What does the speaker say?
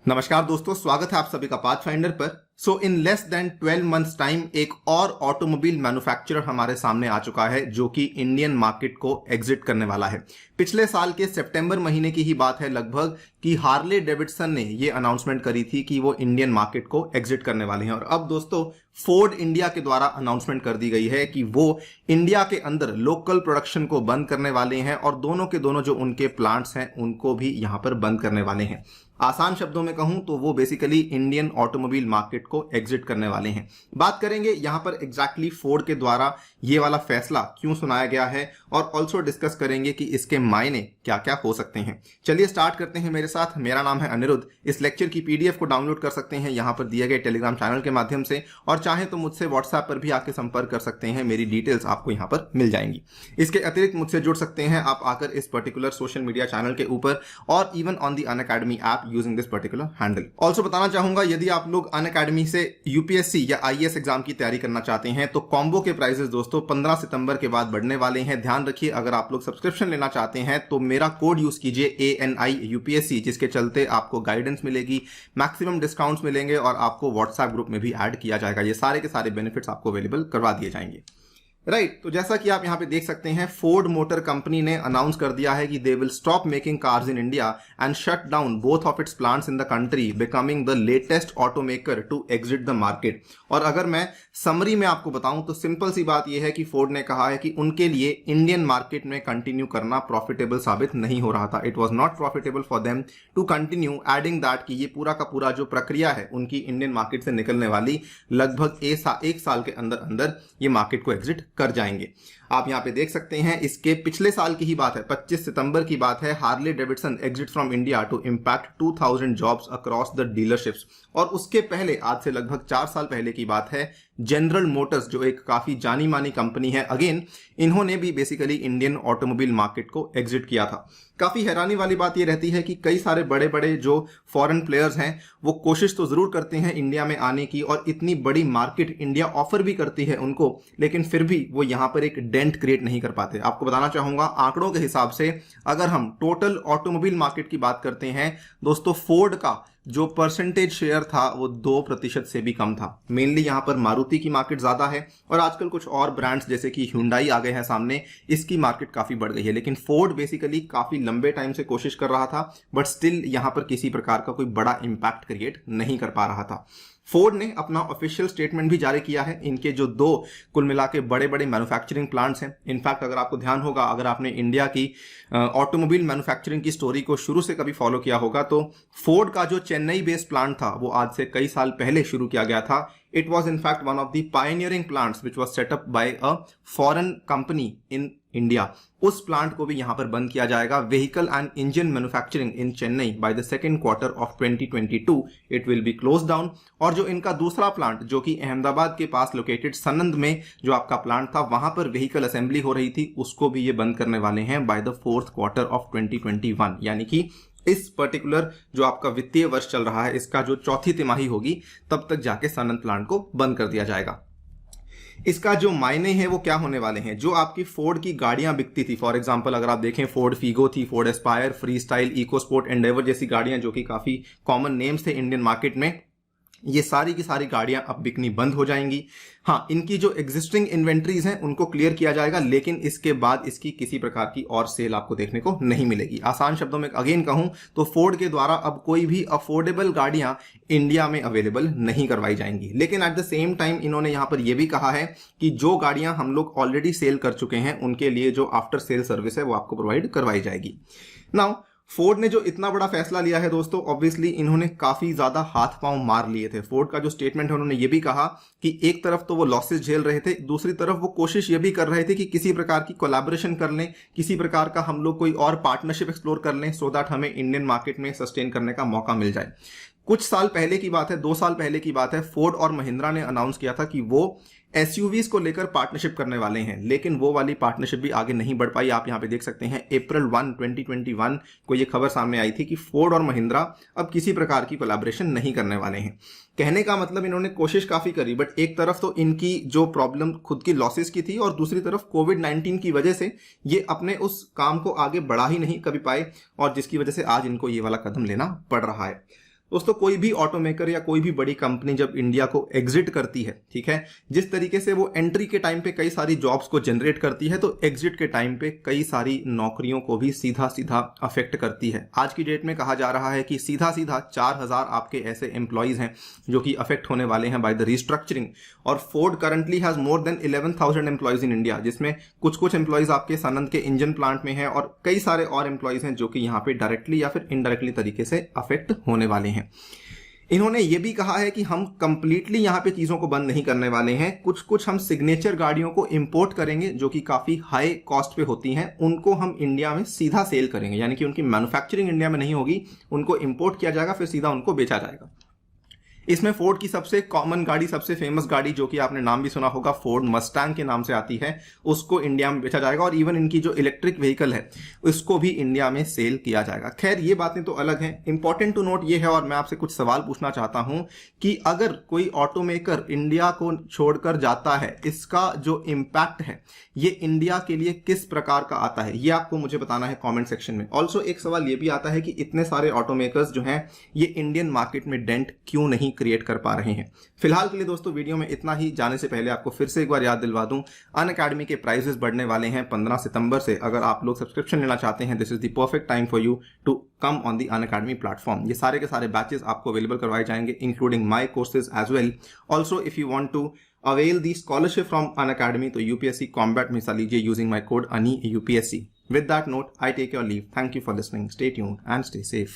नमस्कार दोस्तों, स्वागत है आप सभी का पाथफाइंडर पर। So in less than 12 months time एक और ऑटोमोबाइल मैन्युफैक्चरर हमारे सामने आ चुका है जो कि इंडियन मार्केट को एग्जिट करने वाला है। पिछले साल के सितंबर महीने की ही बात है लगभग कि हार्ले डेविडसन ने ये अनाउंसमेंट करी थी कि वो इंडियन मार्केट को एग्जिट करने वाले हैं। और अब दोस्तों फोर्ड इंडिया के द्वारा अनाउंसमेंट कर दी गई है कि वो इंडिया के अंदर लोकल प्रोडक्शन को बंद करने वाले हैं और दोनों के दोनों जो उनके प्लांट्स हैं उनको भी यहां पर बंद करने वाले हैं। आसान शब्दों में कहूं तो वो बेसिकली इंडियन ऑटोमोबाइल मार्केट को एग्जिट करने वाले हैं। बात करेंगे यहां पर एग्जैक्टली फोर्ड के द्वारा ये वाला फैसला क्यों सुनाया गया है और ऑल्सो डिस्कस करेंगे कि इसके मायने क्या क्या हो सकते हैं। चलिए स्टार्ट करते हैं मेरे साथ। मेरा नाम है अनिरुद्ध। इस लेक्चर की पीडीएफ को डाउनलोड कर सकते हैं यहां पर दिए गए टेलीग्राम चैनल के माध्यम से, और चाहे तो मुझसे व्हाट्सएप पर भी आके संपर्क कर सकते हैं। मेरी डिटेल्स आपको यहां पर मिल जाएंगी। इसके अतिरिक्त मुझसे जुड़ सकते हैं आप आकर इस पर्टिकुलर सोशल मीडिया चैनल के ऊपर और even on the Unacademy app using this particular handle. Also बताना चाहूंगा यदि आप लोग अनअकैडमी से यूपीएससी या आईएएस एग्जाम की तैयारी करना चाहते हैं तो कॉम्बो के प्राइजेस दोस्तों 15 सितंबर के बाद बढ़ने वाले हैं। ध्यान रखिए, अगर आप लोग सब्सक्रिप्शन लेना चाहते हैं तो मेरा कोड यूज कीजिए ANI UPSC, जिसके चलते आपको गाइडेंस मिलेगी, मैक्सिमम डिस्काउंट्स मिलेंगे और आपको व्हाट्सएप ग्रुप में भी ऐड किया जाएगा। ये सारे के सारे बेनिफिट्स आपको अवेलेबल करवा दिए जाएंगे। राइट, तो जैसा कि आप यहां पे देख सकते हैं फोर्ड मोटर कंपनी ने अनाउंस कर दिया है कि they will stop making cars in India and shut down both of its plants in the country, becoming the latest automaker to exit the market. और अगर मैं समरी में आपको बताऊं तो सिंपल सी बात यह है कि फोर्ड ने कहा है कि उनके लिए इंडियन मार्केट में कंटिन्यू करना प्रॉफिटेबल साबित नहीं हो रहा था। It was not profitable for them to continue, adding that कि ये पूरा का पूरा जो प्रक्रिया है उनकी इंडियन मार्केट से निकलने वाली लगभग एक साल के अंदर अंदर ये मार्केट को एग्जिट कर जाएंगे। आप यहां पे देख सकते हैं इसके पिछले साल की ही बात है, 25 सितंबर की बात है। Harley Davidson exit from India to impact 2000 jobs across the dealerships. और उसके पहले आज से लगभग 4 साल पहले की बात है, जनरल मोटर्स जो एक काफी जानी मानी कंपनी है, अगेन इन्होंने भी बेसिकली इंडियन ऑटोमोबाइल मार्केट को एग्जिट किया था। काफी हैरानी वाली बात यह रहती है कि कई सारे बड़े बड़े जो फॉरेन प्लेयर्स हैं वो कोशिश तो जरूर करते हैं इंडिया में आने की, और इतनी बड़ी मार्केट इंडिया ऑफर भी करती है उनको, लेकिन फिर भी वो यहां पर एक डेंट क्रिएट नहीं कर पाते। आपको बताना चाहूंगा आंकड़ों के हिसाब से अगर हम टोटल ऑटोमोबाइल मार्केट की बात करते हैं दोस्तों, फोर्ड का जो परसेंटेज शेयर था वो 2% से भी कम था। मेनली यहां पर मारुति की मार्केट ज्यादा है और आजकल कुछ और ब्रांड्स जैसे कि Hyundai आ गए हैं सामने, इसकी मार्केट काफी बढ़ गई है। लेकिन फोर्ड बेसिकली काफी लंबे टाइम से कोशिश कर रहा था बट स्टिल यहां पर किसी प्रकार का कोई बड़ा इंपैक्ट क्रिएट नहीं कर पा रहा था। फोर्ड ने अपना ऑफिशियल स्टेटमेंट भी जारी किया है। इनके जो 2 कुल मिला के बड़े बड़े मैन्युफैक्चरिंग प्लांट्स हैं, इनफैक्ट अगर आपको ध्यान होगा, अगर आपने इंडिया की ऑटोमोबाइल मैन्युफैक्चरिंग की स्टोरी को शुरू से कभी फॉलो किया होगा तो फोर्ड का जो चेन्नई बेस्ड प्लांट था वो आज से कई साल पहले शुरू किया गया था। It was in fact one of the pioneering plants which was set up by a foreign company in India. उस प्लांट को भी यहां पर बंद किया जाएगा। Vehicle and engine manufacturing in Chennai by the second quarter of 2022 it will be close down. और जो इनका दूसरा प्लांट जो कि अहमदाबाद के पास लोकेटेड सनंद में जो आपका प्लांट था, वहां पर व्हीकल असेंबली हो रही थी, उसको भी ये बंद करने वाले हैं by the fourth quarter of 2021। यानी कि इस पर्टिकुलर जो आपका वित्तीय वर्ष चल रहा है इसका जो चौथी तिमाही होगी तब तक जाके सनंद प्लांट को बंद कर दिया जाएगा। इसका जो मायने हैं वो क्या होने वाले हैं, जो आपकी फोर्ड की गाड़ियां बिकती थी, फॉर एग्जांपल अगर आप देखें फोर्ड फीगो थी, Ford Aspire, Freestyle, EcoSport, Endeavour जैसी गाड़ियां जो कि काफी कॉमन नेम्स थे इंडियन मार्केट में, ये सारी की सारी गाड़ियां अब बिकनी बंद हो जाएंगी। हाँ, इनकी जो एग्जिस्टिंग इन्वेंट्रीज हैं उनको क्लियर किया जाएगा, लेकिन इसके बाद इसकी किसी प्रकार की और सेल आपको देखने को नहीं मिलेगी। आसान शब्दों में अगेन कहूं तो फोर्ड के द्वारा अब कोई भी अफोर्डेबल गाड़ियां इंडिया में अवेलेबल नहीं करवाई जाएंगी। लेकिन एट द सेम टाइम इन्होंने यहां पर यह भी कहा है कि जो गाड़ियां हम लोग ऑलरेडी सेल कर चुके हैं उनके लिए जो आफ्टर सेल सर्विस है वो आपको प्रोवाइड करवाई जाएगी। नाउ फोर्ड ने जो इतना बड़ा फैसला लिया है दोस्तों, ऑब्वियसली इन्होंने काफी ज्यादा हाथ पांव मार लिए थे। फोर्ड का जो स्टेटमेंट है उन्होंने ये भी कहा कि एक तरफ तो वो लॉसेस झेल रहे थे, दूसरी तरफ वो कोशिश ये भी कर रहे थे कि किसी प्रकार की कोलैबोरेशन कर लें, किसी प्रकार का हम लोग कोई और पार्टनरशिप एक्सप्लोर कर लें सो दैट हमें इंडियन मार्केट में सस्टेन करने का मौका मिल जाए। कुछ साल पहले की बात है, 2 साल पहले की बात है, फोर्ड और महिंद्रा ने अनाउंस किया था कि वो एसयूवीज को लेकर पार्टनरशिप करने वाले हैं, लेकिन वो वाली पार्टनरशिप भी आगे नहीं बढ़ पाई। आप यहां पे देख सकते हैं अप्रैल 1, 2021 को ये खबर सामने आई थी कि फोर्ड और महिंद्रा अब किसी प्रकार की कोलैबोरेशन नहीं करने वाले हैं। कहने का मतलब इन्होंने कोशिश काफी करी, बट एक तरफ तो इनकी जो प्रॉब्लम खुद की लॉसेस की थी और दूसरी तरफ कोविड-19 की वजह से ये अपने उस काम को आगे बढ़ा ही नहीं कभी पाए, और जिसकी वजह से आज इनको ये वाला कदम लेना पड़ रहा है। दोस्तों कोई भी ऑटोमेकर या कोई भी बड़ी कंपनी जब इंडिया को एग्जिट करती है, ठीक है, जिस तरीके से वो एंट्री के टाइम पे कई सारी जॉब्स को जनरेट करती है, तो एग्जिट के टाइम पे कई सारी नौकरियों को भी सीधा सीधा अफेक्ट करती है। आज की डेट में कहा जा रहा है कि सीधा सीधा 4000 आपके ऐसे एम्प्लॉइज हैं जो कि अफेक्ट होने वाले हैं बाय द रिस्ट्रक्चरिंग। और Ford currently has more than 11,000 employees in India, जिसमें कुछ एम्प्लॉइज आपके सनंद के इंजन प्लांट में है और कई सारे और एम्प्लॉइज हैं जो कि यहाँ पे डायरेक्टली या फिर इनडायरेक्टली तरीके से अफेक्ट होने वाले हैं। इन्होंने ये भी कहा है कि हम कंप्लीटली यहां पे चीजों को बंद नहीं करने वाले हैं, कुछ हम सिग्नेचर गाड़ियों को इंपोर्ट करेंगे जो कि काफी हाई कॉस्ट पे होती हैं, उनको हम इंडिया में सीधा सेल करेंगे, यानी कि उनकी मैन्युफैक्चरिंग इंडिया में नहीं होगी, उनको इंपोर्ट किया जाएगा फिर सीधा उनको बेचा जाएगा। इसमें फोर्ड की सबसे कॉमन गाड़ी, सबसे फेमस गाड़ी जो कि आपने नाम भी सुना होगा, फोर्ड मस्टैंग के नाम से आती है, उसको इंडिया में बेचा जाएगा और इवन इनकी जो इलेक्ट्रिक व्हीकल है उसको भी इंडिया में सेल किया जाएगा। खैर ये बातें तो अलग हैं। इंपॉर्टेंट टू नोट ये है, और मैं आपसे कुछ सवाल पूछना चाहता हूं कि अगर कोई ऑटोमेकर इंडिया को छोड़कर जाता है, इसका जो इम्पैक्ट है ये इंडिया के लिए किस प्रकार का आता है, ये आपको मुझे बताना है कॉमेंट सेक्शन में। ऑल्सो एक सवाल ये भी आता है कि इतने सारे ऑटोमेकर्स जो हैं ये इंडियन मार्केट में डेंट क्यों नहीं क्रिएट कर पा रहे हैं। फिलहाल के लिए दोस्तों वीडियो में इतना ही। जाने से पहले आपको फिर से एक बार याद दिलवा दूं, अनअकैडमी के प्राइसेस बढ़ने वाले हैं 15 सितंबर से। अगर आप लोग सब्सक्रिप्शन लेना चाहते हैं, this is the perfect time for you to come on the Unacademy platform. ये सारे के सारे बैचेस आपको अवेलेबल करवाए जाएंगे, including my courses as well. Also if you want to avail the scholarship from Unacademy तो यूपीएससी कॉम्बैट में हिस्सा लीजिए using my code ANIUPSC। With that note, I take your leave. Thank you for listening. Stay tuned and stay safe.